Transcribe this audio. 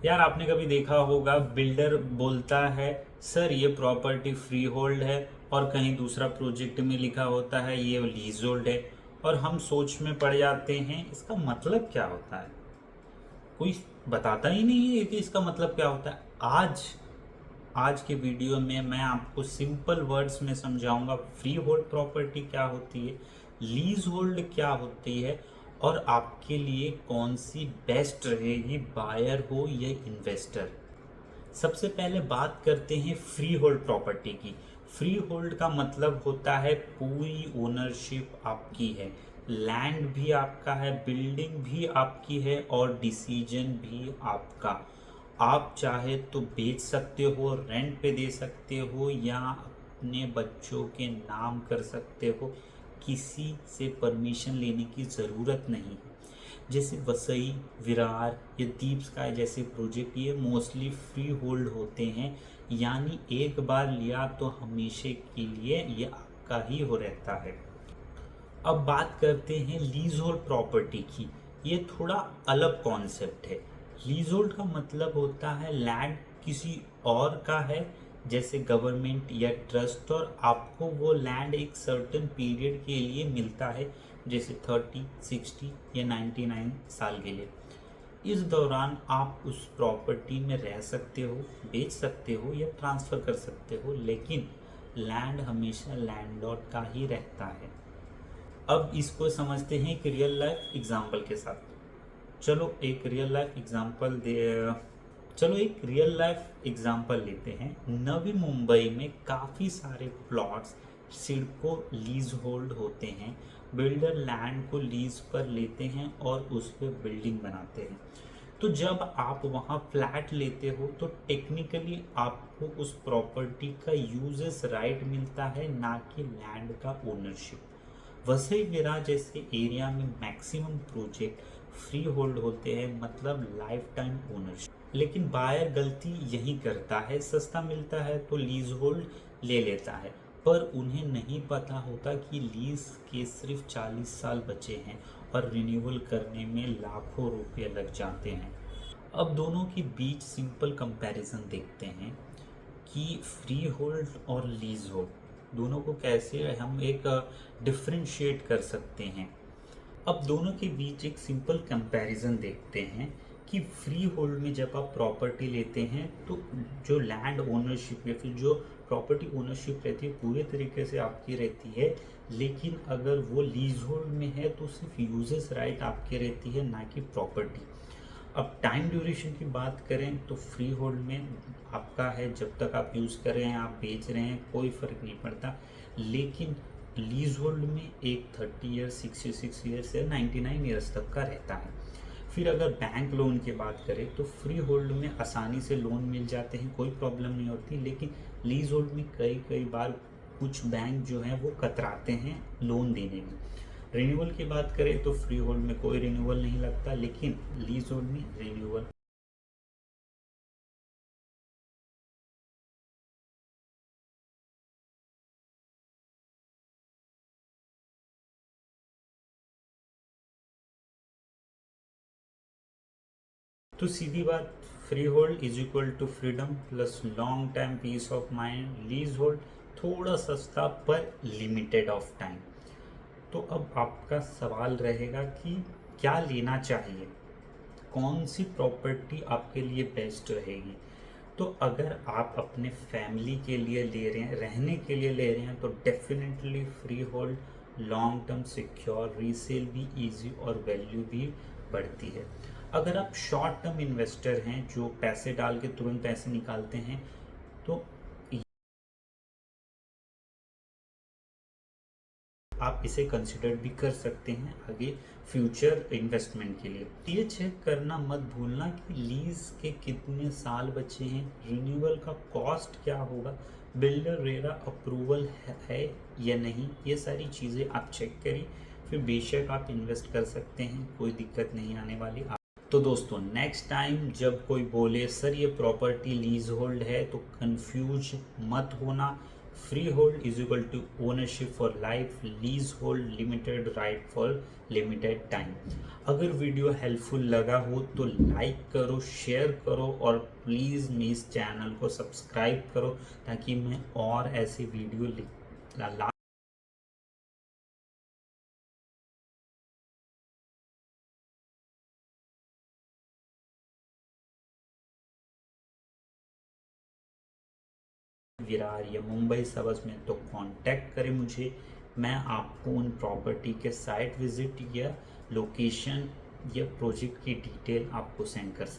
यार आपने कभी देखा होगा बिल्डर बोलता है सर ये प्रॉपर्टी फ्री होल्ड है, और कहीं दूसरा प्रोजेक्ट में लिखा होता है ये लीज होल्ड है, और हम सोच में पड़ जाते हैं इसका मतलब क्या होता है। कोई बताता ही नहीं है कि इसका मतलब क्या होता है। आज आज के वीडियो में मैं आपको सिंपल वर्ड्स में समझाऊंगा फ्री होल्ड प्रॉपर्टी क्या होती है, लीज होल्ड क्या होती है, और आपके लिए कौन सी बेस्ट रहेगी, बायर हो या इन्वेस्टर। सबसे पहले बात करते हैं फ्री होल्ड प्रॉपर्टी की। फ्री होल्ड का मतलब होता है पूरी ओनरशिप आपकी है, लैंड भी आपका है, बिल्डिंग भी आपकी है, और डिसीजन भी आपका। आप चाहे तो बेच सकते हो, रेंट पे दे सकते हो, या अपने बच्चों के नाम कर सकते हो। किसी से परमिशन लेने की ज़रूरत नहीं है। जैसे वसई, विरार या दीप स्काई जैसे प्रोजेक्ट ये मोस्टली फ्री होल्ड होते हैं, यानी एक बार लिया तो हमेशा के लिए ये आपका ही हो रहता है। अब बात करते हैं लीज होल्ड प्रॉपर्टी की। ये थोड़ा अलग कॉन्सेप्ट है। लीज होल्ड का मतलब होता है लैंड किसी और का है, जैसे गवर्नमेंट या ट्रस्ट, और आपको वो लैंड एक सर्टेन पीरियड के लिए मिलता है, जैसे 30, 60 या 99 साल के लिए। इस दौरान आप उस प्रॉपर्टी में रह सकते हो, बेच सकते हो या ट्रांसफ़र कर सकते हो, लेकिन लैंड हमेशा लैंडलॉर्ड का ही रहता है। अब इसको समझते हैं एक रियल लाइफ एग्जांपल के साथ। चलो एक रियल लाइफ एग्जांपल लेते हैं। नवी मुंबई में काफ़ी सारे प्लॉट्स सिडको लीज होल्ड होते हैं। बिल्डर लैंड को लीज पर लेते हैं और उस पर बिल्डिंग बनाते हैं। तो जब आप वहाँ फ्लैट लेते हो तो टेक्निकली आपको उस प्रॉपर्टी का यूजेस राइट मिलता है, ना कि लैंड का ओनरशिप। वसई विरार जैसे एरिया में मैक्सिमम प्रोजेक्ट फ्री होल्ड होते हैं, मतलब लाइफ टाइम ओनरशिप। लेकिन बायर गलती यही करता है, सस्ता मिलता है तो लीज होल्ड ले लेता है, पर उन्हें नहीं पता होता कि लीज के सिर्फ 40 साल बचे हैं और रिन्यूअल करने में लाखों रुपए लग जाते हैं। अब दोनों के बीच सिंपल कंपैरिजन देखते हैं कि फ्री होल्ड और लीज होल्ड दोनों को कैसे हम एक डिफरेंशिएट कर सकते हैं। अब दोनों के बीच एक सिंपल कंपैरिजन देखते हैं कि फ्री होल्ड में जब आप प्रॉपर्टी लेते हैं तो जो लैंड ओनरशिप या फिर जो प्रॉपर्टी ओनरशिप रहती है पूरे तरीके से आपकी रहती है, लेकिन अगर वो लीज होल्ड में है तो सिर्फ यूजेस राइट आपकी रहती है, ना कि प्रॉपर्टी। अब टाइम ड्यूरेशन की बात करें तो फ्री होल्ड में आपका है, जब तक आप यूज़ कर रहे हैं, आप बेच रहे हैं, कोई फ़र्क नहीं पड़ता। लेकिन लीज होल्ड में एक 30 ईयर्स, 66 ईयर्स या 99 ईयर्स तक का रहता है। फिर अगर बैंक लोन की बात करें तो फ्री होल्ड में आसानी से लोन मिल जाते हैं, कोई प्रॉब्लम नहीं होती, लेकिन लीज होल्ड में कई बार कुछ बैंक जो हैं वो कतराते हैं लोन देने में। रिन्यूअल की बात करें तो फ्री होल्ड में कोई रिन्यूअल नहीं लगता, लेकिन लीज होल्ड में रिन्यूअल। तो सीधी बात, freehold is equal to freedom plus long time peace of mind. Leasehold थोड़ा सस्ता पर लिमिटेड ऑफ टाइम। तो अब आपका सवाल रहेगा कि क्या लेना चाहिए, कौन सी प्रॉपर्टी आपके लिए बेस्ट रहेगी। तो अगर आप अपने फैमिली के लिए ले रहे हैं, रहने के लिए ले रहे हैं, तो definitely free hold long term secure, resale भी इजी और वैल्यू भी बढ़ती है। अगर आप शॉर्ट टर्म इन्वेस्टर हैं जो पैसे डाल के तुरंत पैसे निकालते हैं, तो आप इसे कंसिडर भी कर सकते हैं आगे फ्यूचर इन्वेस्टमेंट के लिए। ये चेक करना मत भूलना कि लीज के कितने साल बचे हैं, रिन्यूअल का कॉस्ट क्या होगा, बिल्डर रेरा अप्रूवल है या नहीं, ये सारी चीज़ें आप चेक करिए। फिर बेशक आप इन्वेस्ट कर सकते हैं, कोई दिक्कत नहीं आने वाली। तो दोस्तों नेक्स्ट टाइम जब कोई बोले सर ये प्रॉपर्टी लीज होल्ड है, तो कंफ्यूज मत होना। Freehold is equal to ownership for life, leasehold limited right for limited time. अगर वीडियो हेल्पफुल लगा हो तो लाइक करो, शेयर करो और प्लीज़ मेरे इस चैनल को सब्सक्राइब करो ताकि मैं और ऐसे वीडियो ला विरार या मुंबई सबस में तो कांटेक्ट करें मुझे। मैं आपको उन प्रॉपर्टी के साइट विजिट या लोकेशन या प्रोजेक्ट की डिटेल आपको सेंड कर सकता हूँ।